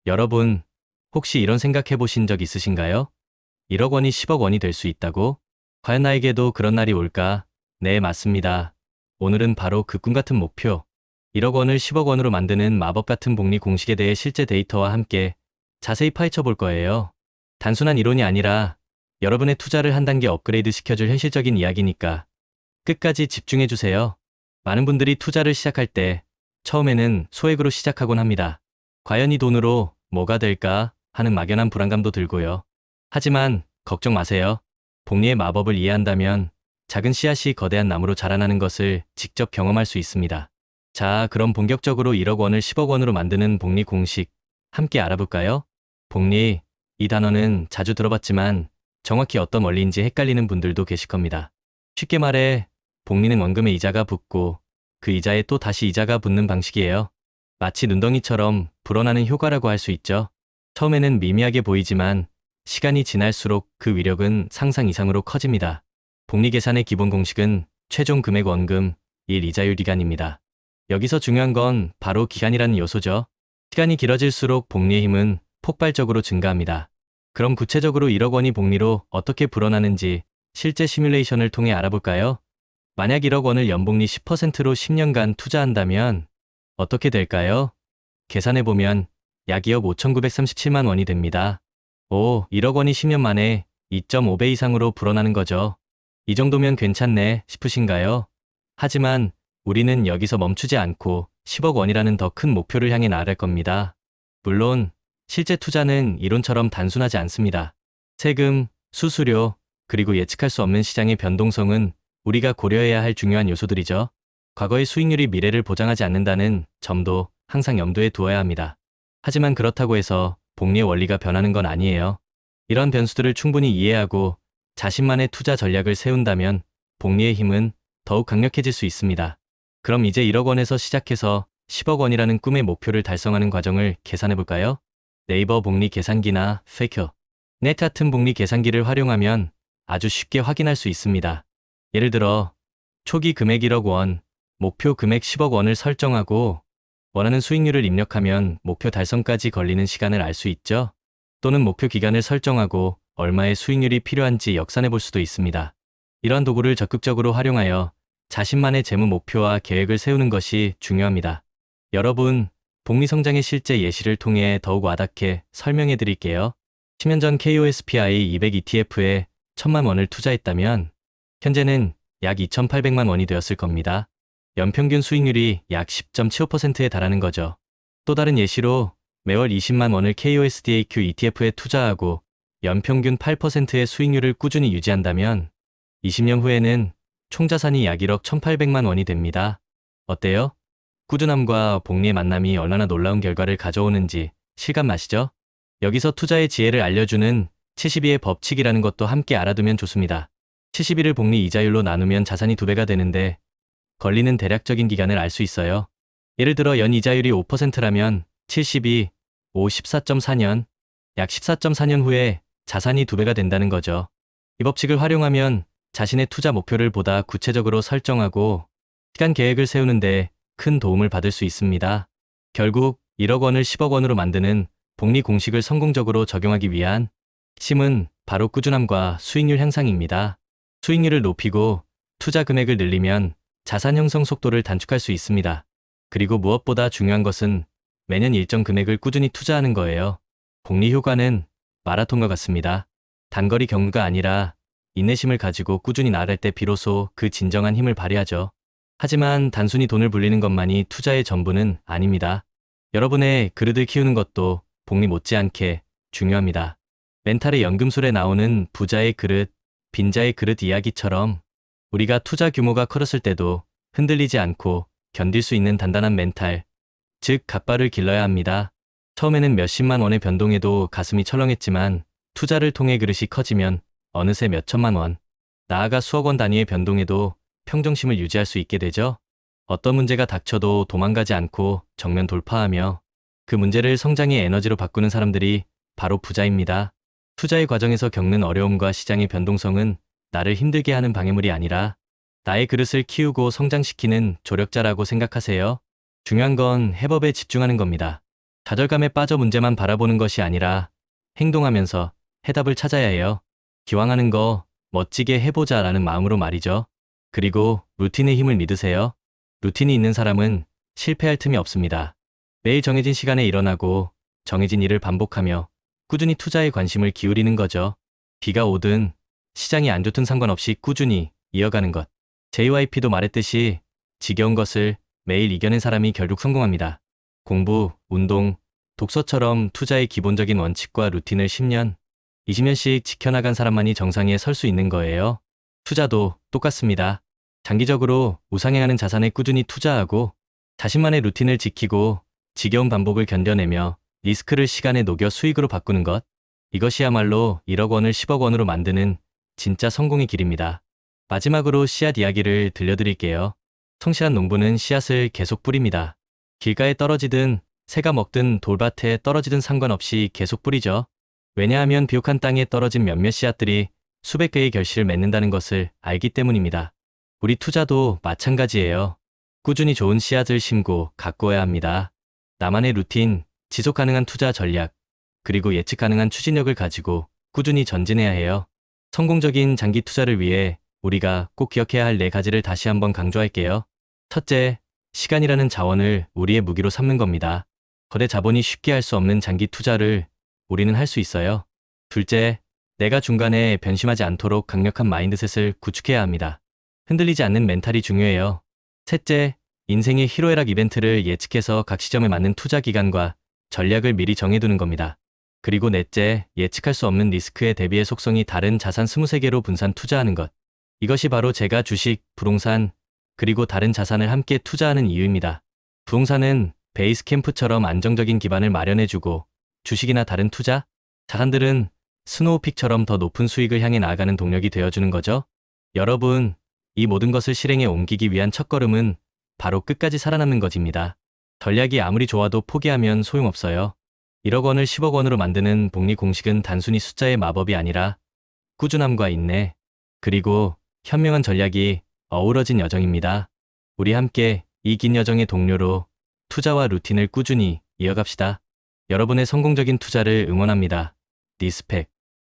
여러분, 혹시 이런 생각해 보신 적 있으신가요? 1억 원이 10억 원이 될 수 있다고? 과연 나에게도 그런 날이 올까? 네, 맞습니다. 오늘은 바로 그 꿈 같은 목표, 1억 원을 10억 원으로 만드는 마법 같은 복리 공식에 대해 실제 데이터와 함께 자세히 파헤쳐 볼 거예요. 단순한 이론이 아니라 여러분의 투자를 한 단계 업그레이드 시켜줄 현실적인 이야기니까 끝까지 집중해 주세요. 많은 분들이 투자를 시작할 때 처음에는 소액으로 시작하곤 합니다. 과연 이 돈으로 뭐가 될까 하는 막연한 불안감도 들고요. 하지만 걱정 마세요. 복리의 마법을 이해한다면 작은 씨앗이 거대한 나무로 자라나는 것을 직접 경험할 수 있습니다. 자, 그럼 본격적으로 1억 원을 10억 원으로 만드는 복리 공식 함께 알아볼까요? 복리, 이 단어는 자주 들어봤지만 정확히 어떤 원리인지 헷갈리는 분들도 계실 겁니다. 쉽게 말해 복리는 원금에 이자가 붙고 그 이자에 또 다시 이자가 붙는 방식이에요. 마치 눈덩이처럼 불어나는 효과라고 할 수 있죠. 처음에는 미미하게 보이지만 시간이 지날수록 그 위력은 상상 이상으로 커집니다. 복리 계산의 기본 공식은 최종 금액 원금 1 이자율 기간입니다. 여기서 중요한 건 바로 기간이라는 요소죠. 시간이 길어질수록 복리의 힘은 폭발적으로 증가합니다. 그럼 구체적으로 1억 원이 복리로 어떻게 불어나는지 실제 시뮬레이션을 통해 알아볼까요? 만약 1억 원을 연복리 10%로 10년간 투자한다면 어떻게 될까요? 계산해보면 약 2억 5,937만 원이 됩니다. 오, 1억 원이 10년 만에 2.5배 이상으로 불어나는 거죠. 이 정도면 괜찮네 싶으신가요? 하지만 우리는 여기서 멈추지 않고 10억 원이라는 더 큰 목표를 향해 나아갈 겁니다. 물론 실제 투자는 이론처럼 단순하지 않습니다. 세금, 수수료, 그리고 예측할 수 없는 시장의 변동성은 우리가 고려해야 할 중요한 요소들이죠. 과거의 수익률이 미래를 보장하지 않는다는 점도 항상 염두에 두어야 합니다. 하지만 그렇다고 해서 복리의 원리가 변하는 건 아니에요. 이런 변수들을 충분히 이해하고 자신만의 투자 전략을 세운다면 복리의 힘은 더욱 강력해질 수 있습니다. 그럼 이제 1억 원에서 시작해서 10억 원이라는 꿈의 목표를 달성하는 과정을 계산해 볼까요? 네이버 복리 계산기나 페이커, 넷 같은 복리 계산기를 활용하면 아주 쉽게 확인할 수 있습니다. 예를 들어 초기 금액 1억 원, 목표 금액 10억 원을 설정하고 원하는 수익률을 입력하면 목표 달성까지 걸리는 시간을 알 수 있죠. 또는 목표 기간을 설정하고 얼마의 수익률이 필요한지 역산해 볼 수도 있습니다. 이러한 도구를 적극적으로 활용하여 자신만의 재무 목표와 계획을 세우는 것이 중요합니다. 여러분, 복리 성장의 실제 예시를 통해 더욱 와닿게 설명해 드릴게요. 10년 전 KOSPI 200 ETF에 1,000만 원을 투자했다면 현재는 약 2,800만 원이 되었을 겁니다. 연평균 수익률이 약 10.75%에 달하는 거죠. 또 다른 예시로 매월 20만 원을 KOSDAQ ETF에 투자하고 연평균 8%의 수익률을 꾸준히 유지한다면 20년 후에는 총자산이 약 1억 1,800만 원이 됩니다. 어때요? 꾸준함과 복리의 만남이 얼마나 놀라운 결과를 가져오는지 실감나시죠? 여기서 투자의 지혜를 알려주는 72의 법칙이라는 것도 함께 알아두면 좋습니다. 72를 복리 이자율로 나누면 자산이 2배가 되는데 걸리는 대략적인 기간을 알 수 있어요. 예를 들어 연 이자율이 5%라면 72, 5, 14.4년, 약 14.4년 후에 자산이 2배가 된다는 거죠. 이 법칙을 활용하면 자신의 투자 목표를 보다 구체적으로 설정하고 시간 계획을 세우는데 큰 도움을 받을 수 있습니다. 결국 1억 원을 10억 원으로 만드는 복리 공식을 성공적으로 적용하기 위한 핵심은 바로 꾸준함과 수익률 향상입니다. 수익률을 높이고 투자 금액을 늘리면 자산 형성 속도를 단축할 수 있습니다. 그리고 무엇보다 중요한 것은 매년 일정 금액을 꾸준히 투자하는 거예요. 복리 효과는 마라톤과 같습니다. 단거리 경주가 아니라 인내심을 가지고 꾸준히 나아갈 때 비로소 그 진정한 힘을 발휘하죠. 하지만 단순히 돈을 불리는 것만이 투자의 전부는 아닙니다. 여러분의 그릇을 키우는 것도 복리 못지않게 중요합니다. 멘탈의 연금술에 나오는 부자의 그릇, 빈자의 그릇 이야기처럼 우리가 투자 규모가 커졌을 때도 흔들리지 않고 견딜 수 있는 단단한 멘탈, 즉 갓바를 길러야 합니다. 처음에는 몇십만 원의 변동에도 가슴이 철렁했지만 투자를 통해 그릇이 커지면 어느새 몇천만 원, 나아가 수억 원 단위의 변동에도 평정심을 유지할 수 있게 되죠. 어떤 문제가 닥쳐도 도망가지 않고 정면 돌파하며 그 문제를 성장의 에너지로 바꾸는 사람들이 바로 부자입니다. 투자의 과정에서 겪는 어려움과 시장의 변동성은 나를 힘들게 하는 방해물이 아니라 나의 그릇을 키우고 성장시키는 조력자라고 생각하세요. 중요한 건 해법에 집중하는 겁니다. 좌절감에 빠져 문제만 바라보는 것이 아니라 행동하면서 해답을 찾아야 해요. 기왕 하는 거 멋지게 해보자 라는 마음으로 말이죠. 그리고 루틴의 힘을 믿으세요. 루틴이 있는 사람은 실패할 틈이 없습니다. 매일 정해진 시간에 일어나고 정해진 일을 반복하며 꾸준히 투자에 관심을 기울이는 거죠. 비가 오든 시장이 안 좋든 상관없이 꾸준히 이어가는 것. JYP도 말했듯이 지겨운 것을 매일 이겨낸 사람이 결국 성공합니다. 공부, 운동, 독서처럼 투자의 기본적인 원칙과 루틴을 10년, 20년씩 지켜나간 사람만이 정상에 설 수 있는 거예요. 투자도 똑같습니다. 장기적으로 우상향하는 자산에 꾸준히 투자하고 자신만의 루틴을 지키고 지겨운 반복을 견뎌내며 리스크를 시간에 녹여 수익으로 바꾸는 것. 이것이야말로 1억 원을 10억 원으로 만드는 진짜 성공의 길입니다. 마지막으로 씨앗 이야기를 들려드릴게요. 성실한 농부는 씨앗을 계속 뿌립니다. 길가에 떨어지든 새가 먹든 돌밭에 떨어지든 상관없이 계속 뿌리죠. 왜냐하면 비옥한 땅에 떨어진 몇몇 씨앗들이 수백 개의 결실을 맺는다는 것을 알기 때문입니다. 우리 투자도 마찬가지예요. 꾸준히 좋은 씨앗을 심고 가꾸어야 합니다. 나만의 루틴, 지속 가능한 투자 전략, 그리고 예측 가능한 추진력을 가지고 꾸준히 전진해야 해요. 성공적인 장기 투자를 위해 우리가 꼭 기억해야 할 4가지를 다시 한번 강조할게요. 첫째, 시간이라는 자원을 우리의 무기로 삼는 겁니다. 거대 자본이 쉽게 할 수 없는 장기 투자를 우리는 할 수 있어요. 둘째, 내가 중간에 변심하지 않도록 강력한 마인드셋을 구축해야 합니다. 흔들리지 않는 멘탈이 중요해요. 셋째, 인생의 희로애락 이벤트를 예측해서 각 시점에 맞는 투자 기간과 전략을 미리 정해두는 겁니다. 그리고 넷째, 예측할 수 없는 리스크에 대비해 속성이 다른 자산 23개로 분산 투자하는 것. 이것이 바로 제가 주식, 부동산, 그리고 다른 자산을 함께 투자하는 이유입니다. 부동산은 베이스 캠프처럼 안정적인 기반을 마련해주고 주식이나 다른 투자, 자산들은 스노우픽처럼 더 높은 수익을 향해 나아가는 동력이 되어주는 거죠. 여러분, 이 모든 것을 실행에 옮기기 위한 첫걸음은 바로 끝까지 살아남는 것입니다. 전략이 아무리 좋아도 포기하면 소용없어요. 1억 원을 10억 원으로 만드는 복리 공식은 단순히 숫자의 마법이 아니라 꾸준함과 인내, 그리고 현명한 전략이 어우러진 여정입니다. 우리 함께 이 긴 여정의 동료로 투자와 루틴을 꾸준히 이어갑시다. 여러분의 성공적인 투자를 응원합니다. 리스펙.